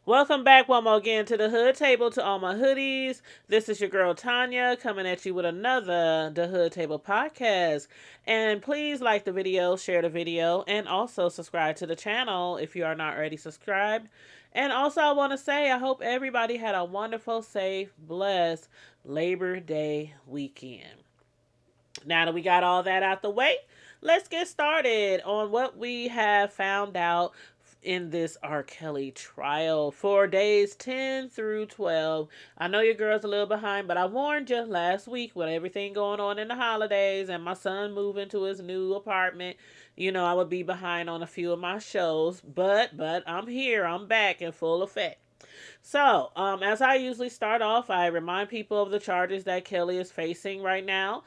Welcome back one more again to the Hood Table, to all my hoodies. This is your girl Tanya coming at you with another The Hood Table podcast. And please like the video, share the video, and also subscribe to the channel if you are not already subscribed. And also, I want to say I hope everybody had a wonderful, safe, blessed Labor Day weekend. Now that we got all that out the way, let's get started on what we have found out in this R. Kelly trial for days 10 through 12. I know your girl's a little behind, but I warned you last week with everything going on in the holidays and my son moving to his new apartment. I would be behind on a few of my shows, but I'm here. I'm back in full effect. So, as I usually start off, I remind people of the charges that Kelly is facing right now.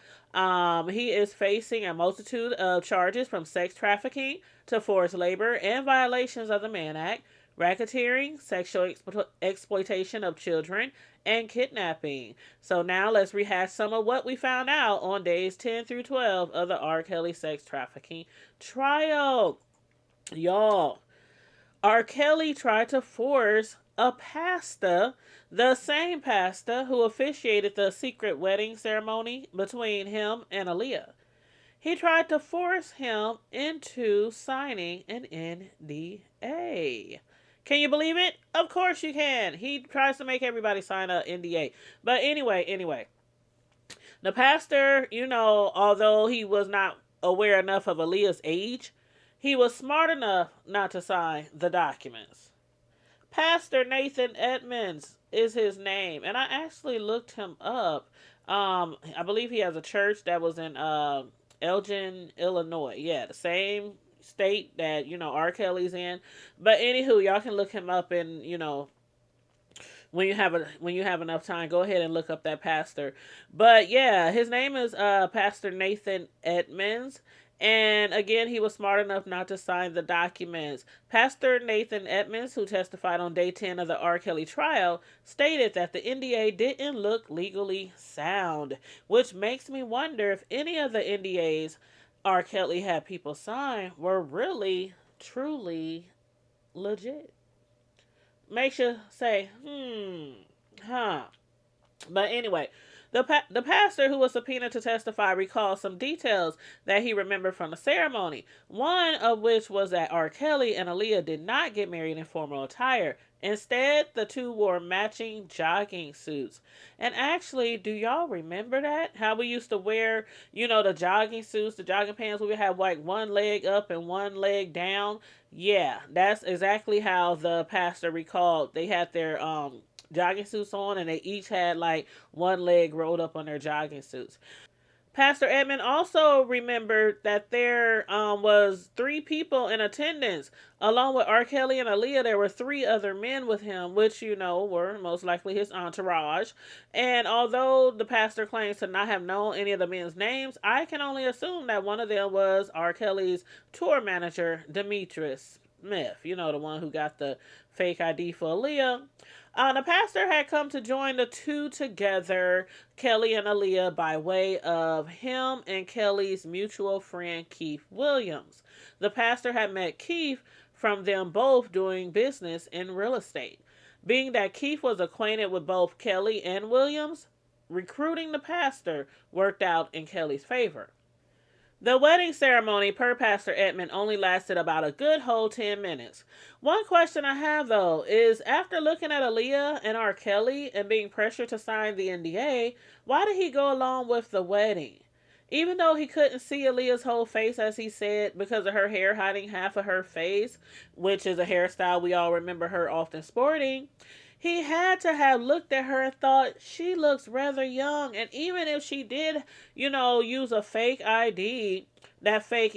He is facing a multitude of charges from sex trafficking to forced labor and violations of the Mann Act, racketeering, sexual exploitation of children, and kidnapping. So now let's rehash some of what we found out on days 10 through 12 of the R. Kelly sex trafficking trial. Y'all, R. Kelly tried to force a pastor, the same pastor who officiated the secret wedding ceremony between him and Aaliyah. He tried to force him into signing an NDA. Can you believe it? Of course you can. He tries to make everybody sign an NDA. But anyway, the pastor, although he was not aware enough of Aaliyah's age, he was smart enough not to sign the documents. Pastor Nathan Edmonds is his name, and I actually looked him up. I believe he has a church that was in Elgin, Illinois. Yeah, the same state that R. Kelly's in. But anywho, y'all can look him up, and when you have enough time, go ahead and look up that pastor. But yeah, his name is Pastor Nathan Edmonds. And again, he was smart enough not to sign the documents. Pastor Nathan Edmonds, who testified on day 10 of the R. Kelly trial, stated that the NDA didn't look legally sound, which makes me wonder if any of the NDAs R. Kelly had people sign were really, truly legit. Makes you say, huh. But anyway, the pastor who was subpoenaed to testify recalled some details that he remembered from the ceremony. One of which was that R. Kelly and Aaliyah did not get married in formal attire. Instead, the two wore matching jogging suits. And actually, do y'all remember that? How we used to wear, the jogging suits, the jogging pants, we would have like one leg up and one leg down. Yeah, that's exactly how the pastor recalled. They had their jogging suits on, and they each had like one leg rolled up on their jogging suits. Pastor Edmund also remembered that there was three people in attendance. Along with R. Kelly and Aaliyah, there were three other men with him, which, were most likely his entourage. And although the pastor claims to not have known any of the men's names, I can only assume that one of them was R. Kelly's tour manager, Demetrius Smith. The one who got the fake ID for Aaliyah. The pastor had come to join the two together, Kelly and Aaliyah, by way of him and Kelly's mutual friend, Keith Williams. The pastor had met Keith from them both doing business in real estate. Being that Keith was acquainted with both Kelly and Williams, recruiting the pastor worked out in Kelly's favor. The wedding ceremony, per Pastor Edmond, only lasted about a good whole 10 minutes. One question I have, though, is after looking at Aaliyah and R. Kelly and being pressured to sign the NDA, why did he go along with the wedding? Even though he couldn't see Aaliyah's whole face, as he said, because of her hair hiding half of her face, which is a hairstyle we all remember her often sporting, he had to have looked at her and thought she looks rather young. And even if she did, use a fake ID, that fake,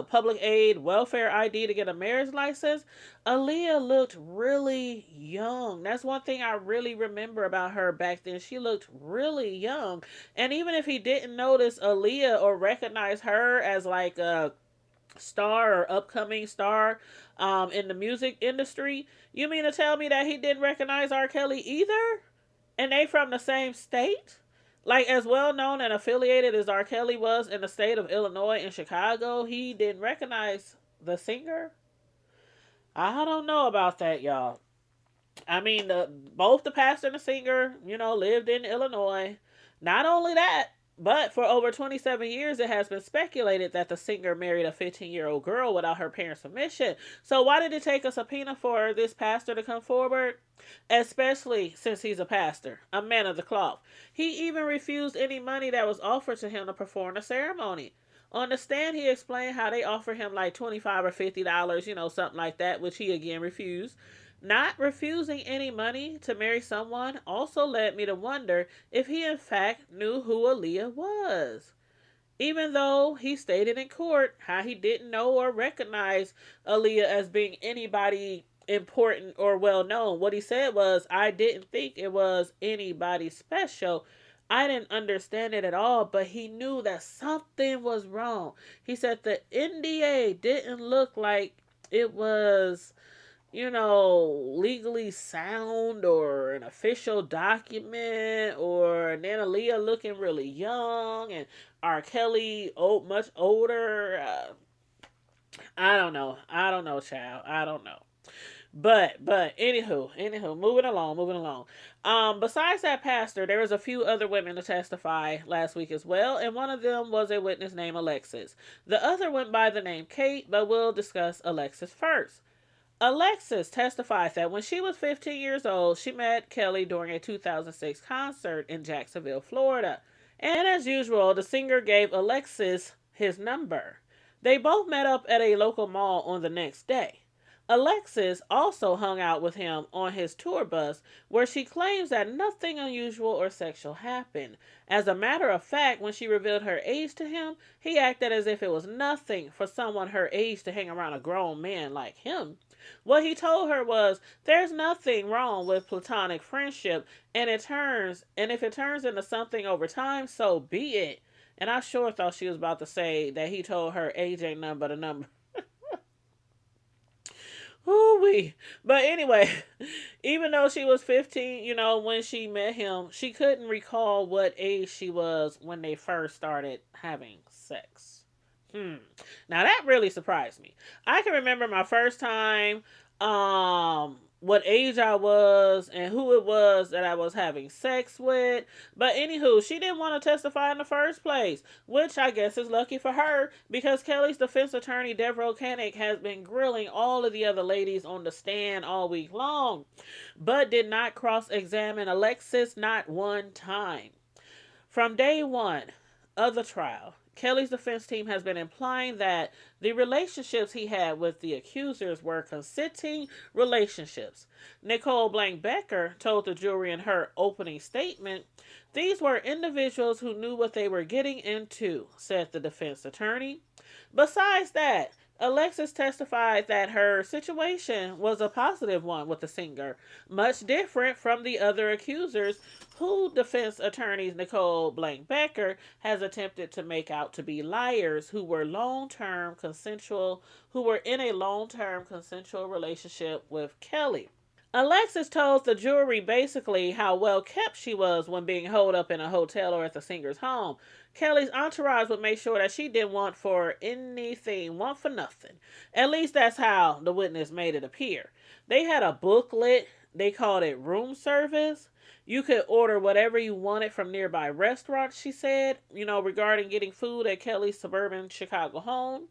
public aid welfare ID to get a marriage license, Aaliyah looked really young. That's one thing I really remember about her back then. She looked really young. And even if he didn't notice Aaliyah or recognize her as like a star or upcoming star in the music industry, you mean to tell me that he didn't recognize R. Kelly either? And they from the same state? Like, as well known and affiliated as R. Kelly was in the state of Illinois and Chicago, he didn't recognize the singer? I don't know about that, y'all. I mean, both the pastor and the singer, lived in Illinois. Not only that, but for over 27 years, it has been speculated that the singer married a 15-year-old girl without her parents' permission. So, why did it take a subpoena for this pastor to come forward? Especially since he's a pastor, a man of the cloth. He even refused any money that was offered to him to perform the ceremony. On the stand, he explained how they offered him like $25 or $50, something like that, which he again refused. Not refusing any money to marry someone also led me to wonder if he in fact knew who Aaliyah was. Even though he stated in court how he didn't know or recognize Aaliyah as being anybody important or well known, what he said was, I didn't think it was anybody special. I didn't understand it at all, but he knew that something was wrong. He said the NDA didn't look like it was legally sound or an official document, or Aaliyah looking really young and R. Kelly much older. I don't know. I don't know, child. I don't know. But anywho, moving along. Besides that pastor, there was a few other women to testify last week as well, and one of them was a witness named Alexis. The other went by the name Kate, but we'll discuss Alexis first. Alexis testified that when she was 15 years old, she met Kelly during a 2006 concert in Jacksonville, Florida. And as usual, the singer gave Alexis his number. They both met up at a local mall on the next day. Alexis also hung out with him on his tour bus, where she claims that nothing unusual or sexual happened. As a matter of fact, when she revealed her age to him, he acted as if it was nothing for someone her age to hang around a grown man like him. What he told her was, there's nothing wrong with platonic friendship, and if it turns into something over time, so be it. And I sure thought she was about to say that he told her age ain't nothing but a number. Ooh-wee. But anyway, even though she was 15, when she met him, she couldn't recall what age she was when they first started having sex. Now that really surprised me. I can remember my first time, what age I was and who it was that I was having sex with. But anywho, she didn't want to testify in the first place, which I guess is lucky for her, because Kelly's defense attorney, Devereaux Koenig, has been grilling all of the other ladies on the stand all week long, but did not cross-examine Alexis not one time. From day one of the trial, Kelly's defense team has been implying that the relationships he had with the accusers were consenting relationships. Nicole Blank Becker told the jury in her opening statement, these were individuals who knew what they were getting into, said the defense attorney. Besides that, Alexis testified that her situation was a positive one with the singer, much different from the other accusers who defense attorney Nicole Blank Becker has attempted to make out to be liars who were in a long-term consensual relationship with Kelly. Alexis told the jury basically how well kept she was when being holed up in a hotel or at the singer's home. Kelly's entourage would make sure that she didn't want for nothing. At least that's how the witness made it appear. They had a booklet, they called it room service. You could order whatever you wanted from nearby restaurants, she said, regarding getting food at Kelly's suburban Chicago home.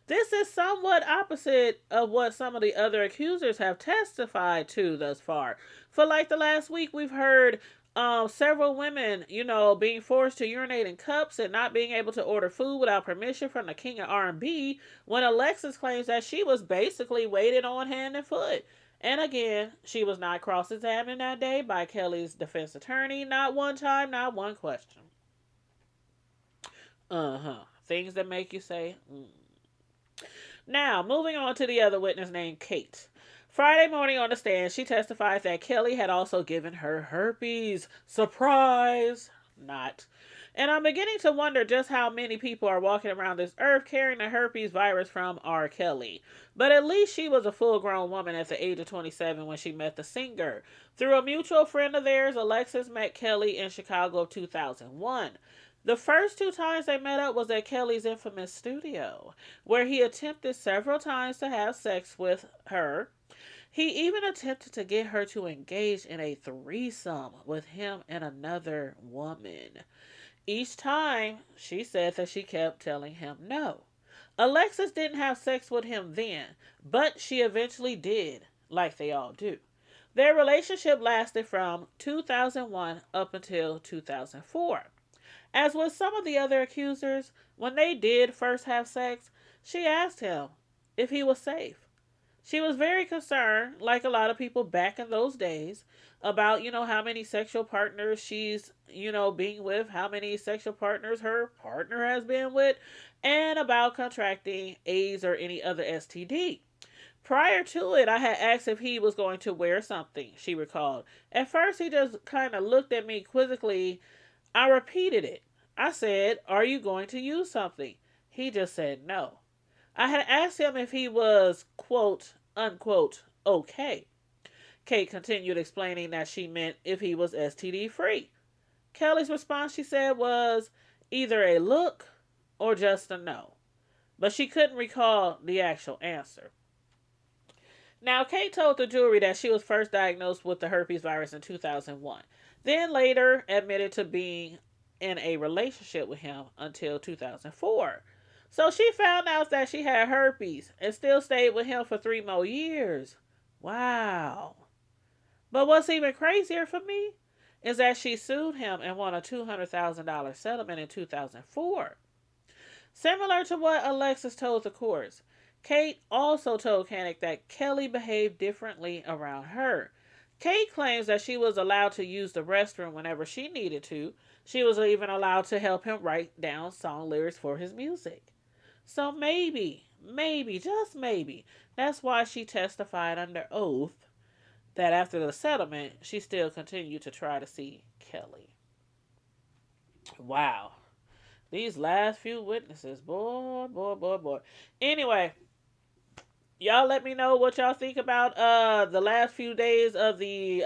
This is somewhat opposite of what some of the other accusers have testified to thus far. For like the last week, we've heard several women, being forced to urinate in cups and not being able to order food without permission from the king of R&B, when Alexis claims that she was basically waited on hand and foot. And again, she was not cross-examined that day by Kelly's defense attorney. Not one time, not one question. Things that make you say, Now, moving on to the other witness named Kate. Friday morning on the stand, she testified that Kelly had also given her herpes. Surprise! Not. And I'm beginning to wonder just how many people are walking around this earth carrying the herpes virus from R. Kelly. But at least she was a full-grown woman at the age of 27 when she met the singer. Through a mutual friend of theirs, Alexis met Kelly in Chicago 2001. The first two times they met up was at Kelly's infamous studio, where he attempted several times to have sex with her. He even attempted to get her to engage in a threesome with him and another woman. Each time, she said that she kept telling him no. Alexis didn't have sex with him then, but she eventually did, like they all do. Their relationship lasted from 2001 up until 2004. As with some of the other accusers, when they did first have sex, she asked him if he was safe. She was very concerned, like a lot of people back in those days, about, how many sexual partners she's, being with, how many sexual partners her partner has been with, and about contracting AIDS or any other STD. Prior to it, I had asked if he was going to wear something, she recalled. At first, he just kind of looked at me quizzically. I repeated it. I said, "Are you going to use something?" He just said no. I had asked him if he was, quote, unquote, okay. Kate continued explaining that she meant if he was STD free. Kelly's response, she said, was either a look or just a no. But she couldn't recall the actual answer. Now, Kate told the jury that she was first diagnosed with the herpes virus in 2001, then later admitted to being in a relationship with him until 2004. So she found out that she had herpes and still stayed with him for 3 more years. Wow. But what's even crazier for me is that she sued him and won a $200,000 settlement in 2004. Similar to what Alexis told the courts, Kate also told Kanek that Kelly behaved differently around her. Kate claims that she was allowed to use the restroom whenever she needed to. She was even allowed to help him write down song lyrics for his music. So maybe, just maybe, that's why she testified under oath that after the settlement, she still continued to try to see Kelly. Wow. These last few witnesses, boy, boy, boy, boy. Anyway, y'all let me know what y'all think about the last few days of the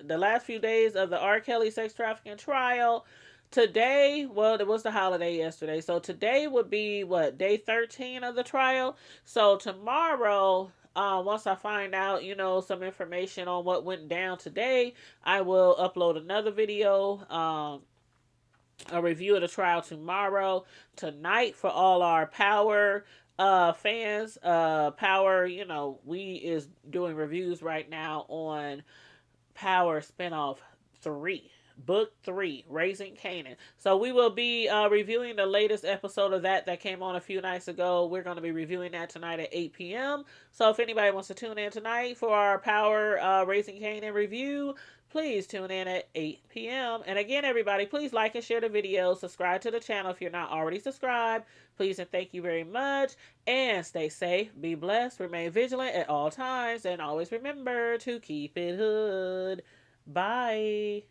last few days of the R. Kelly sex trafficking trial. Today, well, it was the holiday yesterday, so today would be what, day 13 of the trial. So tomorrow, once I find out, some information on what went down today, I will upload another video. A review of the trial tomorrow. Tonight, for all our Power fans, Power, we is doing reviews right now on Power spinoff 3. Book 3, Raising Canaan. So we will be reviewing the latest episode of that came on a few nights ago. We're going to be reviewing that tonight at 8 p.m. So if anybody wants to tune in tonight for our Power Raising Canaan review, please tune in at 8 p.m. And again, everybody, please like and share the video. Subscribe to the channel if you're not already subscribed. Please and thank you very much. And stay safe, be blessed, remain vigilant at all times, and always remember to keep it hood. Bye.